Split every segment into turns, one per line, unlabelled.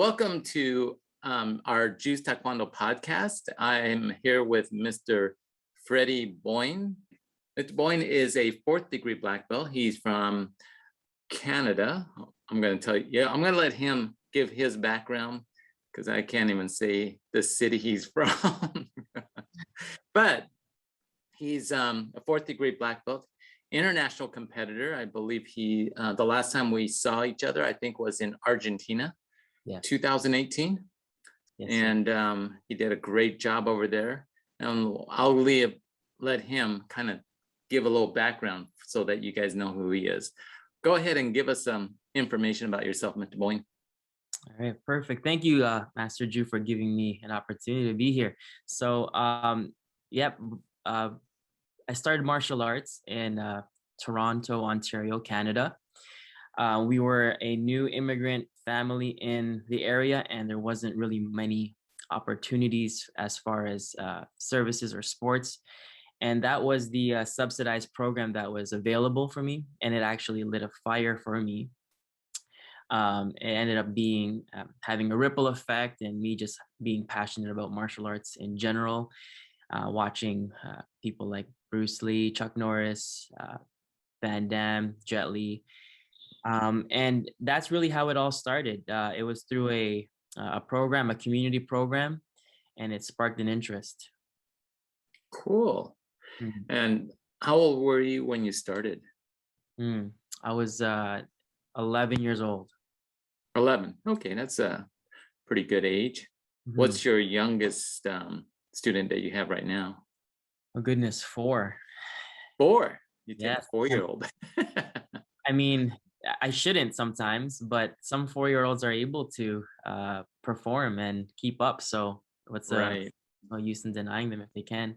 welcome to our Juice Taekwondo podcast. I'm here with Mr. Fredie Buen. Mr. Buen is a fourth degree black belt. He's from Canada. I'm going to tell you, I'm going to let him give his background because I can't even say the city he's from. But he's a fourth degree black belt, international competitor. I believe the last time we saw each other, I think was in Argentina. Yeah. 2018. Yes, and he did a great job over there. And I'll let him kind of give a little background so that you guys know who he is. Go ahead and give us some information about yourself, Mr. Buen.
All right, perfect. Thank you, Master Ju, for giving me an opportunity to be here. So, I started martial arts in Toronto, Ontario, Canada. We were a new immigrant family in the area, and there wasn't really many opportunities as far as services or sports. And that was the subsidized program that was available for me, and it actually lit a fire for me. It ended up being having a ripple effect, and me just being passionate about martial arts in general, watching people like Bruce Lee, Chuck Norris, Van Damme, Jet Li. And that's really how it all started. It was through a program, a community program, and it sparked an interest.
Cool. Mm-hmm. And how old were you when you started?
I was 11 years old.
11. Okay, that's a pretty good age. Mm-hmm. What's your youngest student that you have right now?
Oh, goodness, 4.
4? You take a 4-year-old.
I mean, I shouldn't sometimes, but some 4-year-olds are able to perform and keep up. So what's no use in denying them if they can.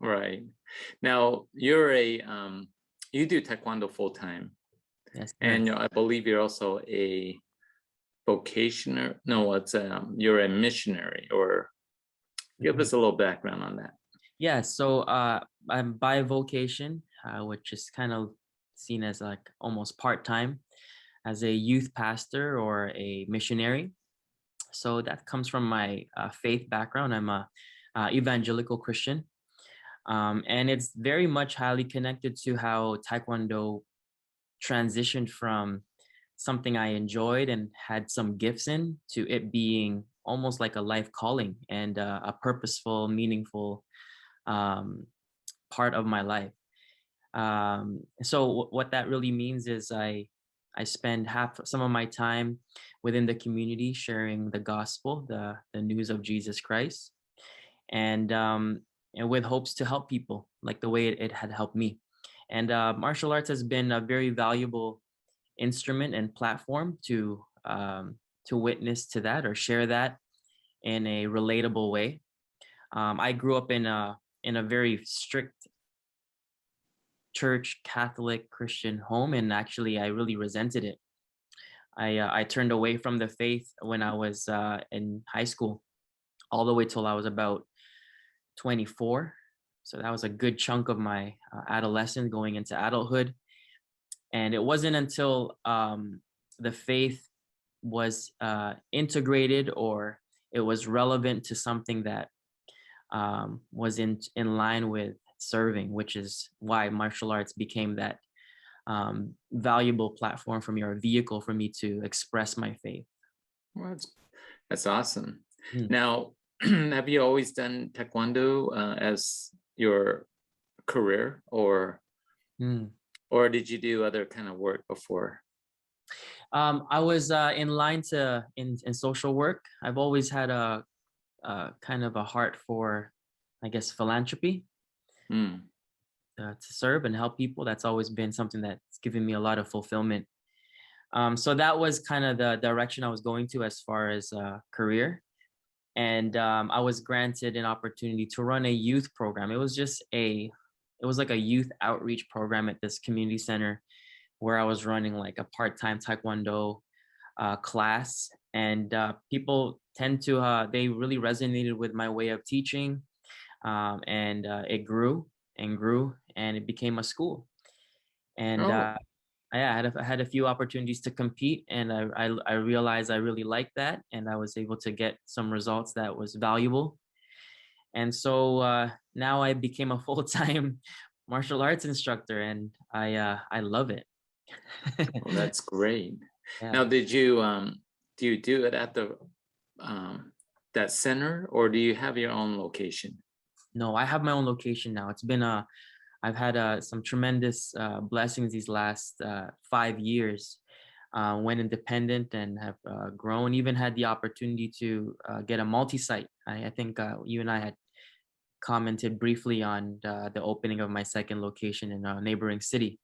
Right. Now you're you do Taekwondo full time.
Yes.
And I believe you're also a vocationer. No, you're a missionary. Or give us a little background on that.
Yeah. So I'm by vocation, which is kind of seen as like almost part-time, as a youth pastor or a missionary. So that comes from my faith background. I'm a evangelical Christian, and it's very much highly connected to how Taekwondo transitioned from something I enjoyed and had some gifts in to it being almost like a life calling and a purposeful, meaningful part of my life. So what that really means is I spend some of my time within the community sharing the gospel, the news of Jesus Christ, and with hopes to help people like the way it had helped me. And martial arts has been a very valuable instrument and platform to witness to that or share that in a relatable way. I grew up in a very strict church, Catholic, Christian home, and actually I really resented it. I turned away from the faith when I was in high school, all the way till I was about 24. So that was a good chunk of my adolescence going into adulthood. And it wasn't until the faith was integrated or it was relevant to something that was in line with serving, which is why martial arts became that valuable platform for me, or a vehicle for me to express my faith.
Well, that's awesome. Now, have you always done Taekwondo as your career, or did you do other kind of work before?
I was in line in social work. I've always had a kind of a heart for, I guess, philanthropy. To serve and help people. That's always been something that's given me a lot of fulfillment. So that was kind of the direction I was going to as far as career. And I was granted an opportunity to run a youth program. It was like a youth outreach program at this community center where I was running like a part-time Taekwondo class. And people tend to, they really resonated with my way of teaching. And it grew and grew, and it became a school. And I had a few opportunities to compete, and I realized I really liked that, and I was able to get some results that was valuable. And so now I became a full-time martial arts instructor, and I love it.
Well, that's great.
Yeah.
Now, do you do it at the that center, or do you have your own location?
No, I have my own location now. I've had some tremendous blessings these last 5 years. Went independent and have grown. Even had the opportunity to get a multi-site. I think you and I had commented briefly on the opening of my second location in a neighboring city.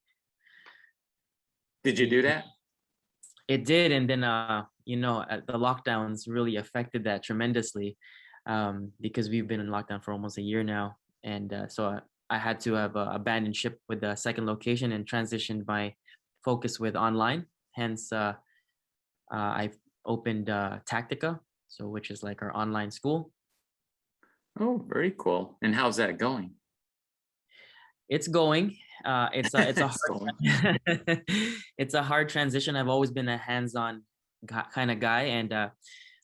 Did you do that?
It did, and then the lockdowns really affected that tremendously, because we've been in lockdown for almost a year now, and so I had to have abandoned ship with the second location and transitioned my focus with online. Hence, I've opened Tactica, so which is like our online school.
Oh, very cool. And how's that going?
It's going. It's a
It's going.
hard it's a hard transition. I've always been a hands-on kind of guy, and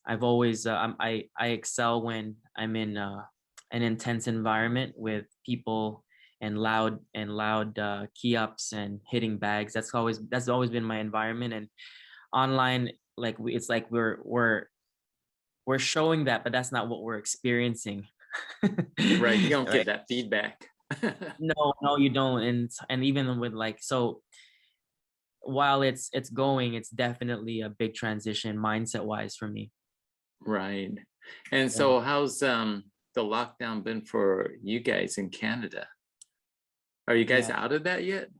I've always I excel when I'm in an intense environment with people and loud key ups and hitting bags. That's always been my environment. And online, like it's like we're showing that, but that's not what we're experiencing.
Right. You don't
Right?
get that feedback.
No, you don't. And even with like, so while it's going, it's definitely a big transition mindset wise for me.
Right. And
Yeah.
so how's the lockdown been for you guys in Canada? Are you guys
Yeah.
out of that yet?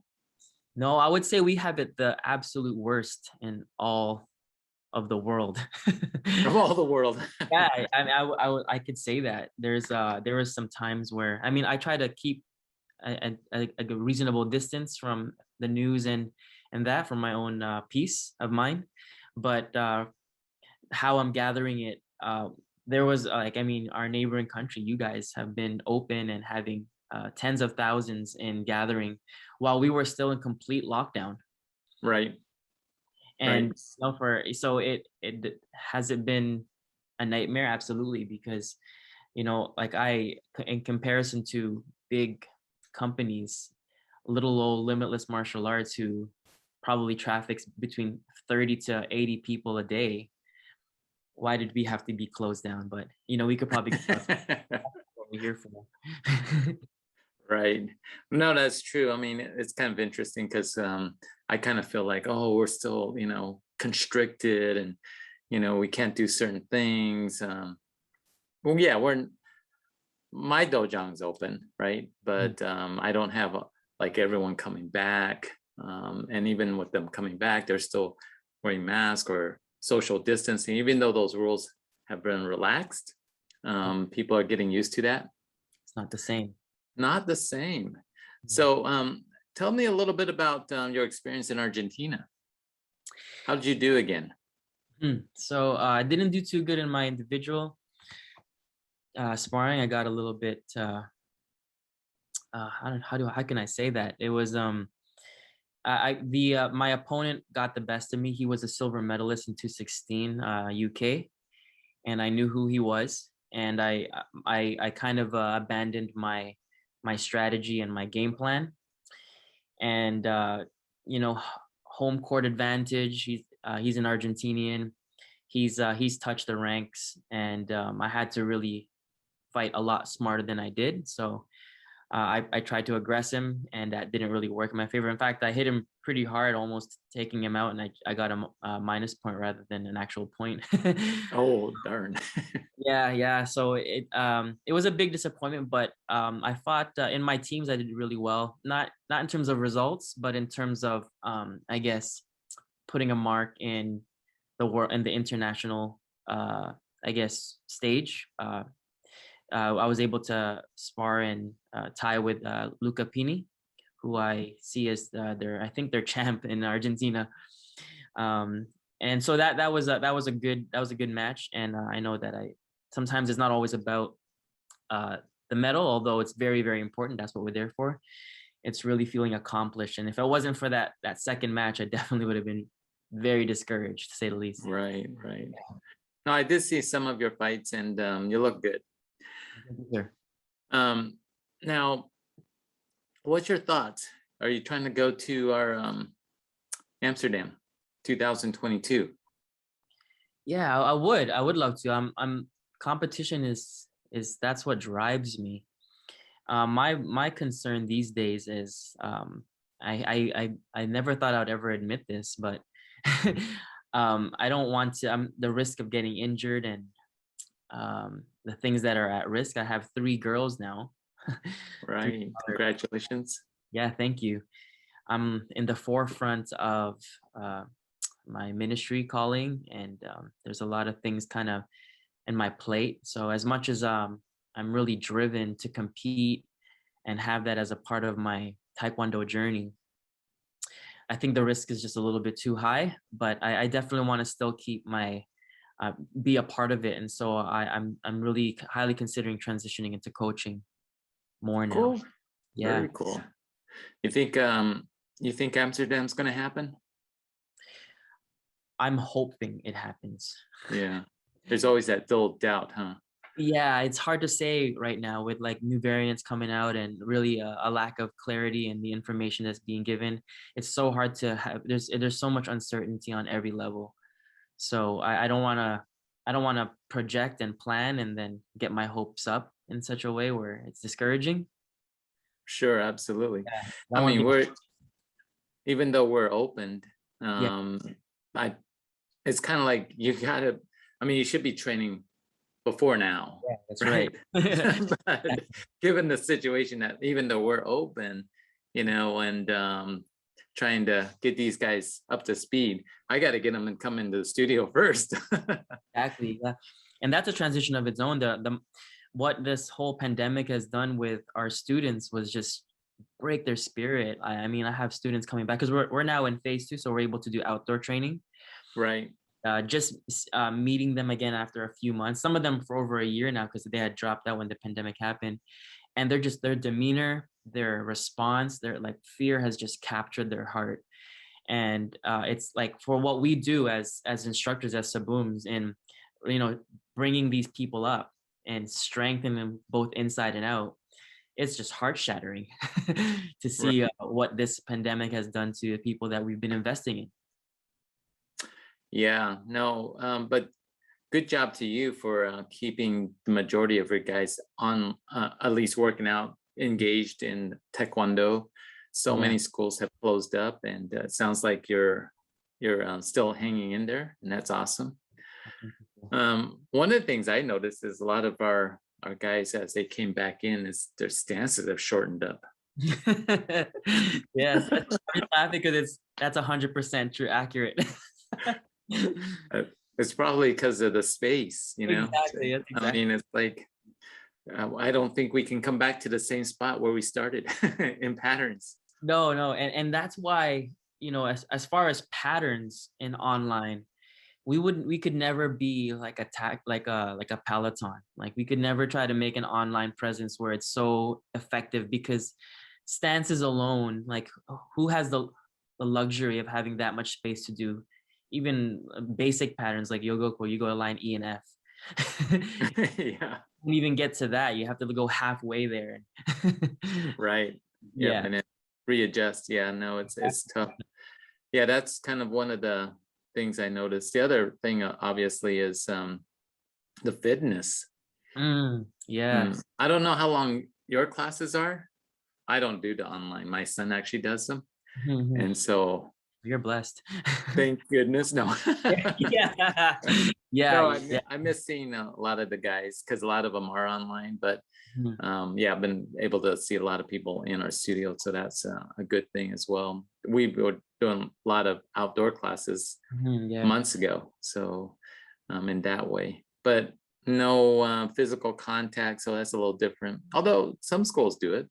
No, I would say we have it the absolute worst in all of the world.
Of all the world.
Yeah, I mean, I could say that. There was some times where, I mean, I try to keep a reasonable distance from the news and that from my own peace of mind, but how I'm gathering it, there was like, I mean, our neighboring country, you guys have been open and having tens of thousands in gathering while we were still in complete lockdown.
Right.
And
Right.
so it has it been a nightmare? Absolutely, because like in comparison to big companies, little old Limitless Martial Arts, who probably traffics between 30 to 80 people a day, why did we have to be closed down? But we could probably get what we're here for.
Right. No, that's true. I mean, it's kind of interesting because I kind of feel like, oh, we're still, constricted and, we can't do certain things. Well, yeah, my dojang's open, right? But I don't have like everyone coming back. And even with them coming back, they're still wearing masks or social distancing, even though those rules have been relaxed. People are getting used to that.
It's not the same.
Not the same.
Yeah.
So tell me a little bit about your experience in Argentina. How did you do again?
So I didn't do too good in my individual sparring. I got a little bit how can I say that? It was my opponent got the best of me. He was a silver medalist in 216 UK, and I knew who he was, and I kind of abandoned my strategy and my game plan, and you know home court advantage. He's an Argentinian. He's touched the ranks, and I had to really fight a lot smarter than I did. So I tried to aggress him, and that didn't really work in my favor. In fact, I hit him pretty hard, almost taking him out, and I got a minus point rather than an actual point.
Oh, darn.
Yeah. So it was a big disappointment, but I fought in my teams. I did really well, not in terms of results, but in terms of I guess putting a mark in the world and the international I guess stage. I was able to spar and tie with Luca Pini, who I see as I think they're champ in Argentina. And so that was a good match. And I know that sometimes it's not always about the medal, although it's very, very important. That's what we're there for. it's really feeling accomplished. And if it wasn't for that second match, I definitely would have been very discouraged, to say the least.
Right, right. No, I did see some of your fights, and you look good.
Sure.
Now, what's your thoughts? Are you trying to go to our Amsterdam 2022?
Yeah, I would love to. I'm competition is that's what drives me. My concern these days is I never thought I'd ever admit this, but I don't want to. I'm the risk of getting injured and the things that are at risk. I have 3 girls now.
Right. Congratulations.
Yeah, thank you. I'm in the forefront of my ministry calling, and there's a lot of things kind of in my plate. So as much as I'm really driven to compete and have that as a part of my Taekwondo journey, I think the risk is just a little bit too high. But I definitely want to still keep my be a part of it, and so I'm really highly considering transitioning into coaching more now.
Cool.
Yeah.
Very cool. You think Amsterdam's going to happen?
I'm hoping it happens.
Yeah. There's always that little doubt, huh?
Yeah, it's hard to say right now with like new variants coming out and really a lack of clarity in the information that's being given. It's so hard to have. There's so much uncertainty on every level. So I don't want to project and plan and then get my hopes up in such a way where it's discouraging.
Sure, absolutely.
Yeah,
I mean, even though we're opened,
yeah,
it's kind of like you gotta. I mean, you should be training before now,
yeah, that's right.
But given the situation that even though we're open, and trying to get these guys up to speed, I got to get them and come into the studio first.
Exactly. Yeah. And that's a transition of its own. The what this whole pandemic has done with our students was just break their spirit. I mean, I have students coming back because we're now in phase 2, so we're able to do outdoor training.
Right.
Just meeting them again after a few months. Some of them for over a year now because they had dropped out when the pandemic happened, and their demeanor, their response, their like fear has just captured their heart. And it's like for what we do as instructors, as sabooms, in bringing these people up and strengthening them both inside and out, it's just heart shattering to see what this pandemic has done to the people that we've been investing in.
Yeah, no, but good job to you for keeping the majority of your guys on, at least working out, engaged in Taekwondo. So many schools have closed up, and it sounds like you're still hanging in there, and that's awesome. One of the things I noticed is a lot of our guys, as they came back in, is their stances have shortened up.
Yes, I'm laughing because that's 100% true, accurate.
It's probably because of the space,
Exactly. Exactly.
I mean, it's like I don't think we can come back to the same spot where we started in patterns.
No, and that's why as far as patterns in online, we could never be like like a Peloton. Like we could never try to make an online presence where it's so effective, because stances alone, like who has the luxury of having that much space to do even basic patterns like Yogoko? You go to line E and F.
Yeah.
You even get to that, you have to go halfway there.
Right.
Yeah.
And then readjust. Yeah, no, it's tough. Yeah, that's kind of one of the things I noticed. The other thing, obviously, is the fitness.
Yeah.
I don't know how long your classes are. I don't do the online. My son actually does them. And so
you're blessed.
thank goodness. No.
Yeah.
No, I miss seeing a lot of the guys because a lot of them are online. But yeah, I've been able to see a lot of people in our studio, so that's a good thing as well. We were doing a lot of outdoor classes months ago, so in that way, but no physical contact, so that's a little different. Although some schools do it,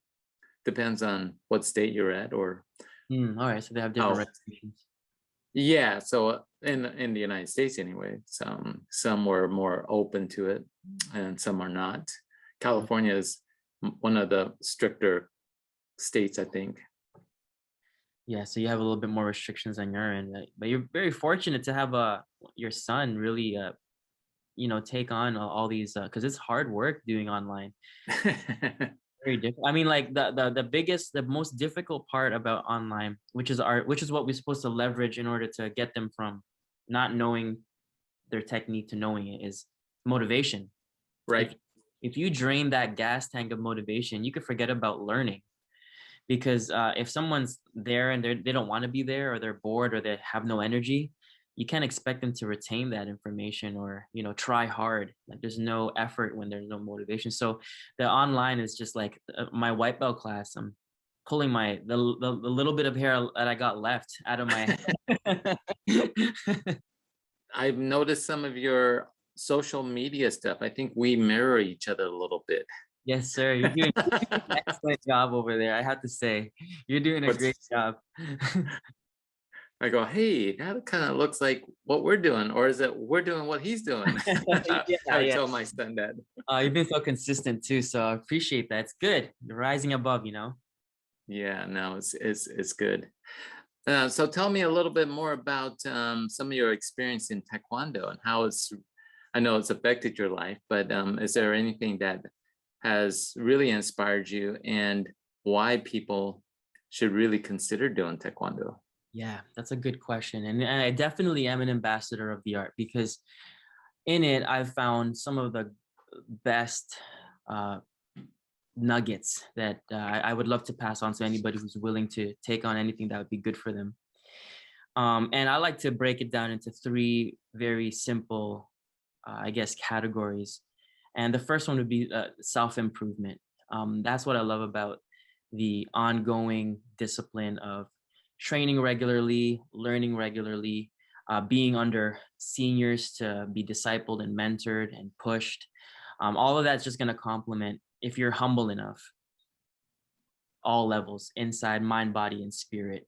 depends on what state you're at, or
all right, so they have different regulations.
Yeah, so in the United States anyway, some were more open to it, and some are not. California is one of the stricter states, I think.
Yeah, so you have a little bit more restrictions on your end, right? But you're very fortunate to have your son really take on all these because it's hard work doing online. Very different. I mean, like the most difficult part about online, which is what we're supposed to leverage in order to get them from not knowing their technique to knowing it, is motivation.
Right.
If you drain that gas tank of motivation, you could forget about learning. Because if someone's there and they don't want to be there, or they're bored, or they have no energy, you can't expect them to retain that information, or try hard. Like, there's no effort when there's no motivation. So the online is just like my white belt class. I'm pulling the little bit of hair that I got left out of my head.
I've noticed some of your social media stuff. I think we mirror each other a little bit.
Yes, sir. You're doing an excellent job over there. I have to say, you're doing a great job.
I go, hey, that kind of looks like what we're doing, or is it we're doing what he's doing? I tell my son that.
You've been so consistent too, so I appreciate that. It's good. You're rising above,
Yeah, no, it's good. So tell me a little bit more about some of your experience in Taekwondo and how I know it's affected your life, but is there anything that has really inspired you, and why people should really consider doing Taekwondo?
Yeah, that's a good question. And I definitely am an ambassador of the art, because in it, I've found some of the best nuggets that I would love to pass on to anybody who's willing to take on anything that would be good for them. And I like to break it down into three very simple, I guess, categories. And the first one would be self-improvement. That's what I love about the ongoing discipline of training regularly, learning regularly, being under seniors to be discipled and mentored and pushed. All of that's just going to complement, if you're humble enough, all levels, inside, mind, body, and spirit.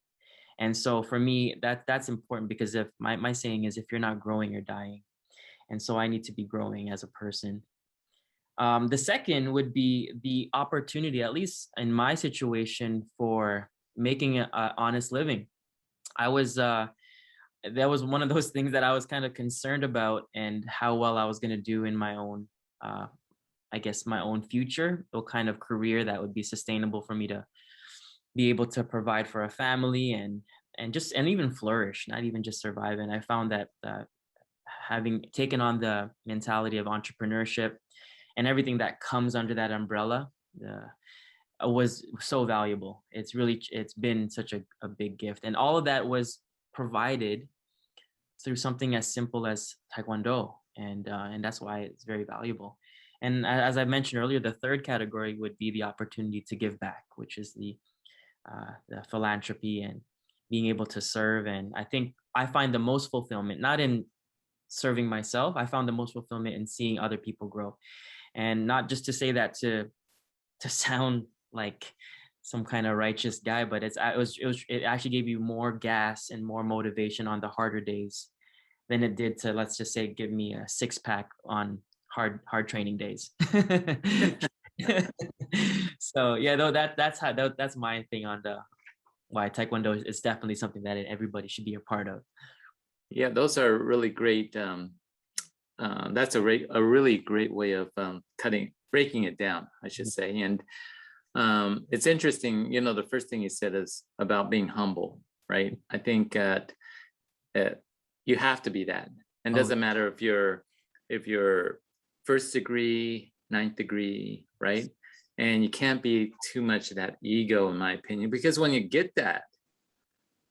And so for me, that's important, because if my saying is, if you're not growing, you're dying. And so I need to be growing as a person. The second would be the opportunity, at least in my situation, for making an honest living. That was one of those things that I was kind of concerned about, and how well I was going to do in my own, I guess, my own future, what kind of career that would be sustainable for me to be able to provide for a family, and even flourish, not even just survive. And I found that having taken on the mentality of entrepreneurship and everything that comes under that umbrella was so valuable. It's been such a big gift. And all of that was provided through something as simple as Taekwondo. And that's why it's very valuable. And as I mentioned earlier, the third category would be the opportunity to give back, which is the philanthropy and being able to serve. And I think I find the most fulfillment, not in serving myself. I found the most fulfillment in seeing other people grow. And not just to say that to sound like some kind of righteous guy, but it actually gave you more gas and more motivation on the harder days than it did to, let's just say, give me a 6-pack on hard training days. So yeah, though that's my thing on why Taekwondo is definitely something that everybody should be a part of.
Yeah, those are really great. That's a really great way of breaking it down, I should say. And it's interesting, the first thing you said is about being humble, right? I think you have to be that. And doesn't matter if you're first degree, ninth degree, right? And you can't be too much of that ego, in my opinion, because when you get that,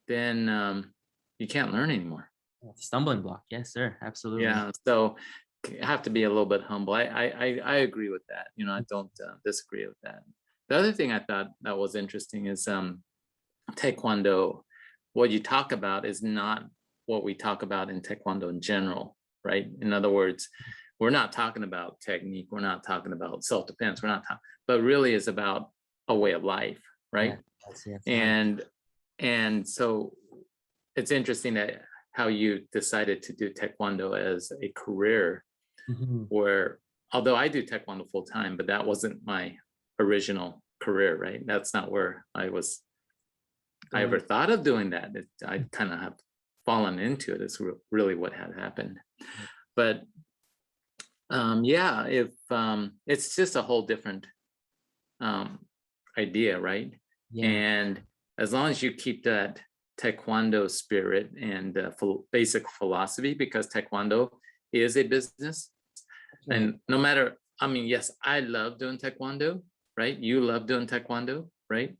then you can't learn anymore.
It's a stumbling block. Yes, sir. Absolutely.
Yeah. So you have to be a little bit humble. I agree with that. I don't disagree with that. The other thing I thought that was interesting is Taekwondo. What you talk about is not what we talk about in Taekwondo in general, right? In other words, we're not talking about technique. We're not talking about self-defense. We're not talking, but really is about a way of life, right? Yeah, and so it's interesting that how you decided to do Taekwondo as a career, where although I do Taekwondo full time, but that wasn't my original career, right? That's not where I ever thought of doing that. I kind of have fallen into it. It's really what had happened. But yeah, if it's just a whole different idea, right?
Yeah.
And as long as you keep that Taekwondo spirit and basic philosophy, because Taekwondo is a business,
Right.
and no matter, I mean, yes, I love doing Taekwondo, right? You love doing Taekwondo, right?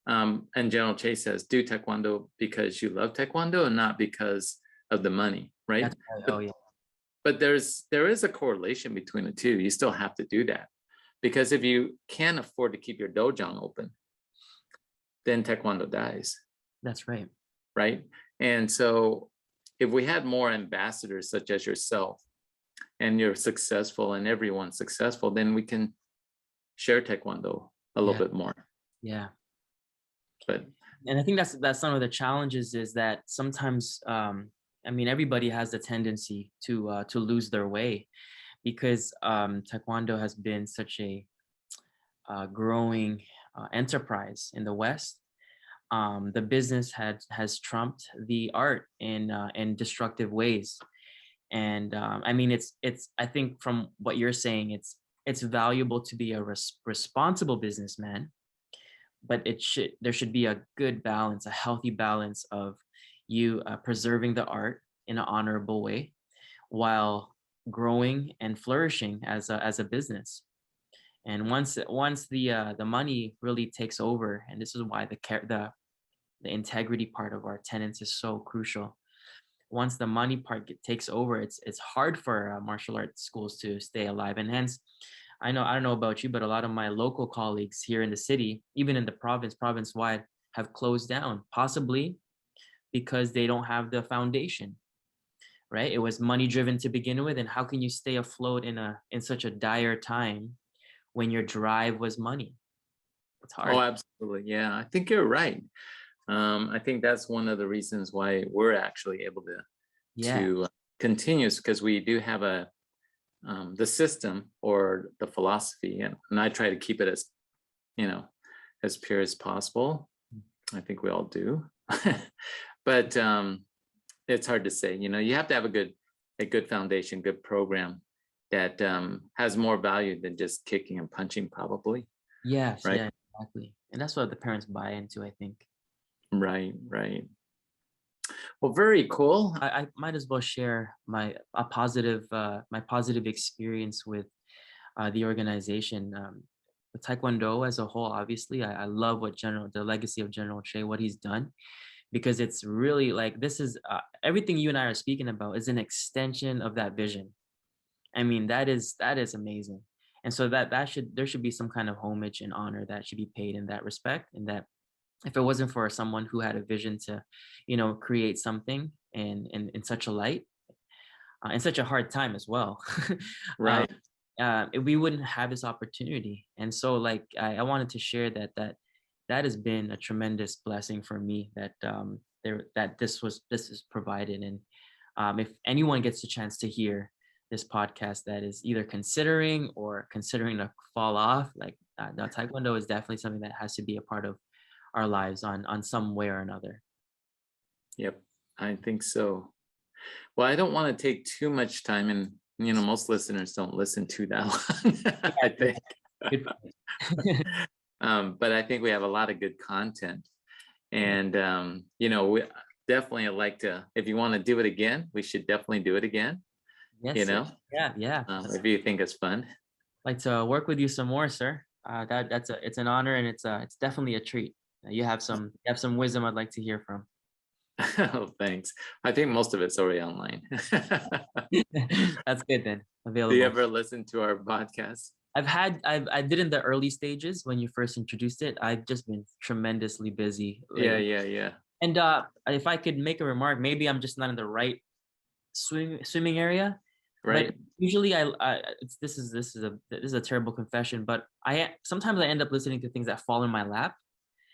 And General Chase says, do Taekwondo because you love Taekwondo and not because of the money, right?
That's right. Oh yeah.
But there is a correlation between the two. You still have to do that, because if you can't afford to keep your dojo open, then Taekwondo dies,
That's right.
right? And so if we had more ambassadors such as yourself, and you're successful and everyone's successful, then we can share Taekwondo a little bit more.
Yeah.
But
And I think that's some of the challenges, is that sometimes I mean, everybody has the tendency to lose their way, because Taekwondo has been such a growing enterprise in the West. The business has trumped the art in destructive ways. And I mean, it's I think from what you're saying, it's valuable to be a responsible businessman, but there should be a good balance, a healthy balance of you preserving the art in an honorable way while growing and flourishing as a business. And once the money really takes over, and this is why the integrity part of our tenets is so crucial. Once the money part takes over, it's hard for martial arts schools to stay alive. And hence, I don't know about you, but a lot of my local colleagues here in the city, even in the province wide, have closed down, possibly because they don't have the foundation, right? It was money driven to begin with, and how can you stay afloat in such a dire time when your drive was money? It's hard.
oh, absolutely, yeah, I think you're right. I think that's one of the reasons why we're actually able to continue, because we do have the system or the philosophy, and I try to keep it as, as pure as possible. I think we all do. But it's hard to say. You have to have a good foundation, good program that has more value than just kicking and punching, probably.
Yes,
right?
yeah, exactly. And that's what the parents buy into, I think.
Right. Well, very cool.
I might as well share my positive experience with the organization. The Taekwondo as a whole, obviously, I love the legacy of General Che, what he's done, because it's really like, this is everything you and I are speaking about is an extension of that vision. I mean, that is amazing. And so there should be some kind of homage and honor that should be paid in that respect, and that if it wasn't for someone who had a vision to, create something in such a light, in such a hard time as well,
Right.
we wouldn't have this opportunity. And so, like, I wanted to share that has been a tremendous blessing for me, that this is provided. And if anyone gets a chance to hear this podcast that is either considering to fall off, like, now Taekwondo is definitely something that has to be a part of our lives on some way or another.
Yep, I think so. Well, I don't want to take too much time, and most listeners don't listen to that long. I think. But I think we have a lot of good content, and we definitely like to. If you want to do it again, we should definitely do it again.
Yes. Yeah.
If you think it's fun.
I'd like to work with you some more, sir. It's an honor, and it's definitely a treat. You have some wisdom I'd like to hear from.
Oh, thanks. I think most of it's already online.
That's good then. Available.
Do you ever listen to our podcast?
I did in the early stages when you first introduced it. I've just been tremendously busy lately.
Yeah. And
if I could make a remark, maybe I'm just not in the right swimming area.
Right.
But usually this is a terrible confession, but sometimes I end up listening to things that fall in my lap.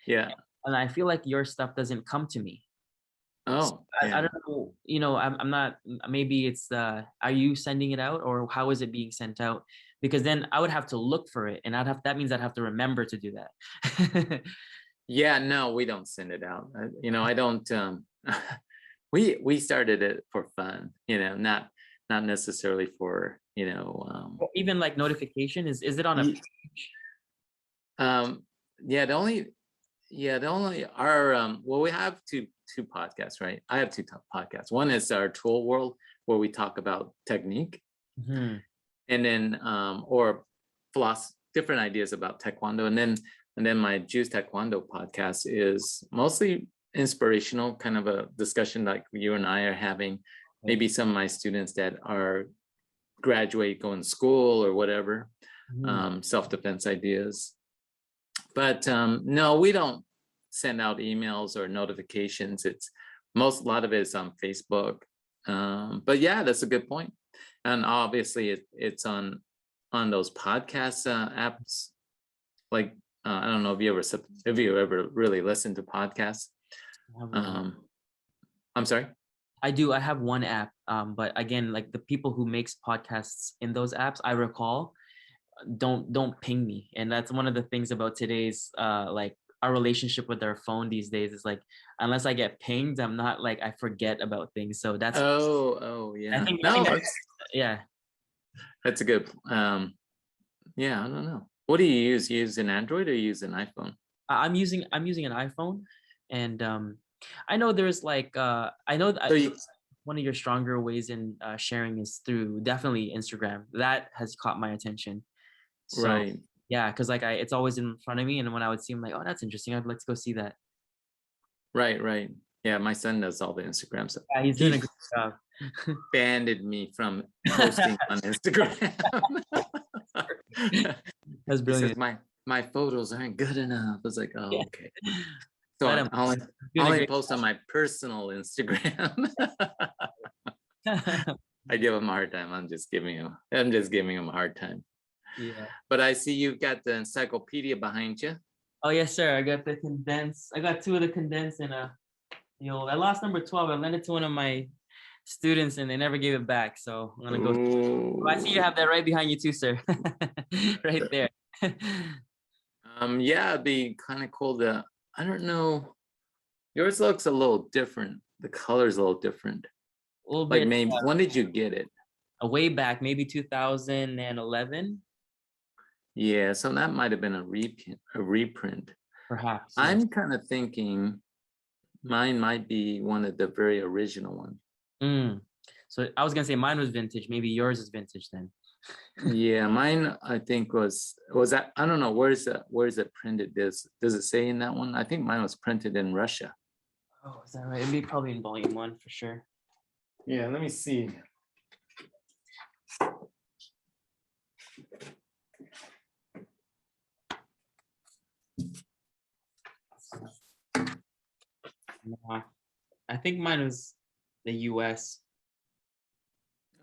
Yeah.
And I feel like your stuff doesn't come to me.
Oh,
so I don't know, I'm not, maybe it's are you sending it out, or how is it being sent out? because then I would have to look for it, and that means I'd have to remember to do that.
Yeah, no, we don't send it out. I don't. We started it for fun, not necessarily for,
Even like notification, is it on a
Ye- yeah, the only our well, we have two podcasts, right? I have two podcasts. One is our Tool World, where we talk about technique,
Mhm.
and then or different ideas about Taekwondo, and then my Juice Taekwondo podcast is mostly inspirational, kind of a discussion like you and I are having. Maybe some of my students that are graduate, going to school or whatever,
Mhm.
self-defense ideas. But no, we don't send out emails or notifications. A lot of it is on Facebook. But yeah, that's a good point. And obviously it's on those podcast apps. Like I don't know if you ever really listen to podcasts.
I have one.
I'm sorry.
I do. I have one app, but again, like the people who makes podcasts in those apps, I recall, don't ping me, and that's one of the things about today's like our relationship with our phone these days is like, unless I get pinged, I'm not like, I forget about things. So that's
Oh
I
yeah.
think
No,
that's, yeah.
that's a good. Yeah, I don't know. What do you use? You use an Android or you use an iPhone?
I'm using an iPhone, and I know there's like I know
So
that one of your stronger ways in sharing is through definitely Instagram. That has caught my attention. So
right,
yeah, because like it's always in front of me, and when I would see, I'm like, oh, that's interesting. I'd like to go see that.
right. Yeah, my son does all the Instagram stuff.
Yeah, he's doing a
He
great job.
banned me from posting on Instagram.
That's
He says
brilliant.
my photos aren't good enough. I was like, oh,
Yeah.
okay. So
Let
I
him.
only
He's doing a great
post on my personal Instagram. I give him a hard time. I'm just giving him a hard time.
Yeah.
But I see you've got the encyclopedia behind you.
Oh yes, sir. I got the condensed. I got two of the condensed, and I lost number 12. I lent it to one of my students, and they never gave it back. So I'm gonna go. Oh, I see you
Ooh.
have that right behind you too, sir. Right there. A
Yeah, it'd be kind of cool to, I don't know. Yours looks a little different. The color's a little different.
little
Like
bit
maybe when did you get it?
way back, maybe 2011,
Yeah, so that might have been a reprint.
perhaps. Yes.
I'm kind of thinking mine might be one of the very original ones.
Mm. So I was gonna say mine was vintage. Maybe yours is vintage then.
Yeah, mine I think was that, I don't know, where is it printed? Does it say in that one? I think mine was printed in Russia.
Oh, is that right? It'd be probably in volume 1 for sure.
Yeah, let me see.
I think mine was the U.S.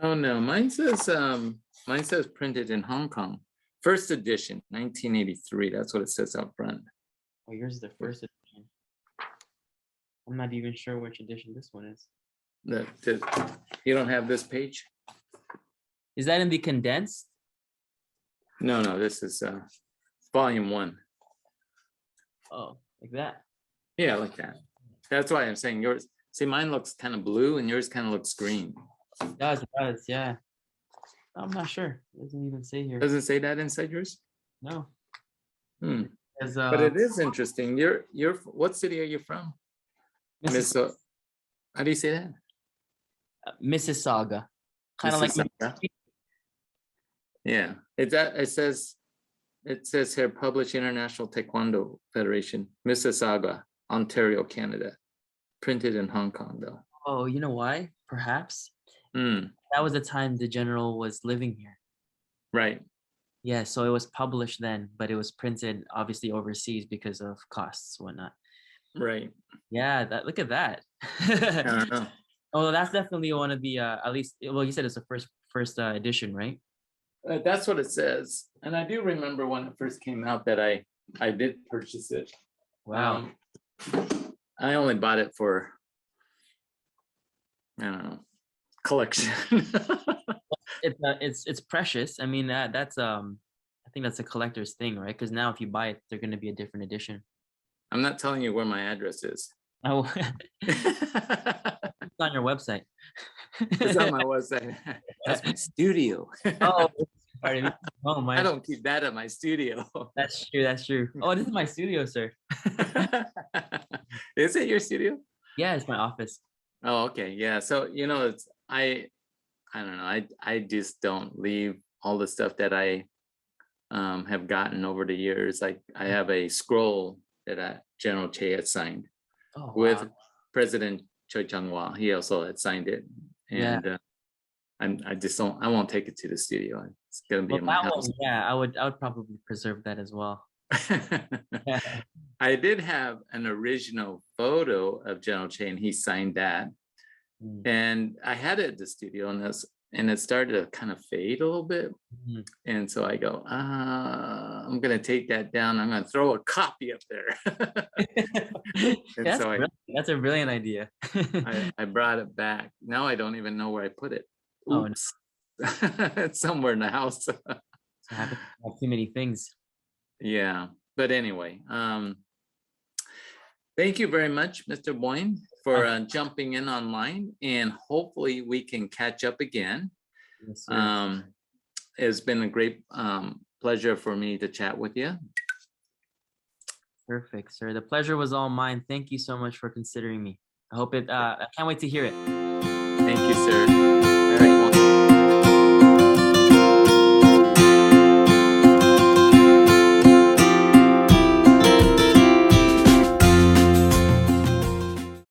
Oh no, mine says printed in Hong Kong. First edition, 1983. That's what it says up front.
Oh, yours is the first edition. I'm not even sure which edition this one is.
You don't have this page?
Is that in the condensed?
No, this is volume 1.
Oh, like that.
Yeah, like that. That's why I'm saying yours. See, mine looks kind of blue and yours kind of looks green.
It does, yeah. I'm not sure. It doesn't even say here.
Doesn't say that inside yours?
No.
Hmm.
As
But it is interesting. You're what city are you from?
Mississauga.
How do you say that?
Mississauga. Kind of like
Mississauga. Yeah. It says here, published International Taekwondo Federation, Mississauga, Ontario, Canada. Printed in Hong Kong though.
Oh, you know why? Perhaps that was the time the general was living here.
Right.
Yeah, so it was published then, but it was printed obviously overseas because of costs, whatnot.
Right.
Yeah, look at that.
I don't know.
Oh, that's definitely one of the at least. Well, you said it's the first edition, right?
That's what it says, and I do remember when it first came out that I did purchase it.
Wow.
I only bought it for, I don't know, collection.
it's precious. I mean, that's I think that's a collector's thing, right? Because now if you buy it, they're going to be a different edition.
I'm not telling you where my address is.
Oh,
It's
it's on your website.
on my website. That's my studio.
Oh, pardon me. Oh
I
my,
don't keep that at my studio.
that's true. That's true. Oh, this is my studio, sir.
Is it your studio?
Yeah, it's my office.
Oh, okay. Yeah. So, it's I don't know. I just don't leave all the stuff that I have gotten over the years. Like I have a scroll that General Che had signed
Oh
with
wow.
President Choi Chang-hwa. He also had signed it,
Yeah.
and I just don't. I won't take it to the studio. It's gonna be
Well,
in my
that
house.
one, yeah, I would probably preserve that as well. Yeah.
I did have an original photo of General Che, and he signed that.
Mm,
And I had it at the studio, and it started to kind of fade a little bit.
mhm.
And so I go, I'm gonna take that down. I'm gonna throw a copy up there. And
That's
so
brilliant. That's a brilliant idea.
I brought it back. Now I don't even know where I put it.
Oh no,
Oops. It's somewhere in the house.
it happens. I have too many things.
Yeah. But anyway, thank you very much, Mr. Boyne, for jumping in online, and hopefully we can catch up again.
Yes, sir.
It's been a great pleasure for me to chat with you.
Perfect, sir. The pleasure was all mine. Thank you so much for considering me. I hope it. I can't wait to hear it.
Thank you, sir.